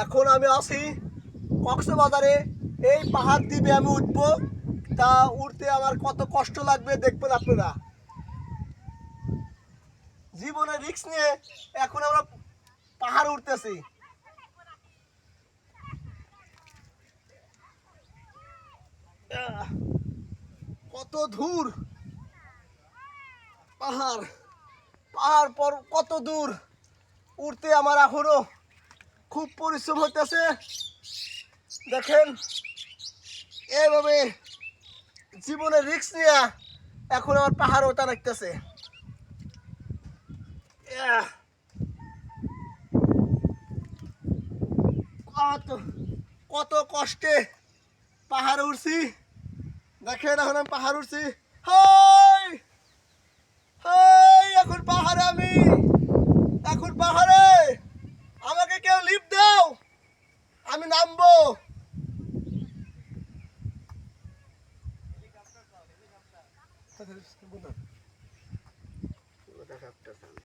এখন আমি আছি কক্সবাজারে। এই পাহাড় দ্বীপে আমি উঠবো, তা উঠতে আমার কত কষ্ট লাগবে দেখবেন আপনারা। জীবনের রিস্ক নিয়ে এখন আমরা পাহাড় উঠতেছি। কত দূর পাহাড়, পাহাড় পর কত দূর উঠতে আমার এখনো খুব পরিশ্রম হইতেছে। দেখেন এইভাবে জীবনের রিস্ক নিয়ে এখন আমার পাহাড় ওঠা লাগতেছে। কত কত কষ্টে পাহাড়ে উঠছি। দেখেন এখন আমি পাহাড় উঠছি। হাই হাই, এখন পাহাড়ে আমি, এখন পাহাড়ে আমাকে কেউ লিফট দাও, আমি নামবো।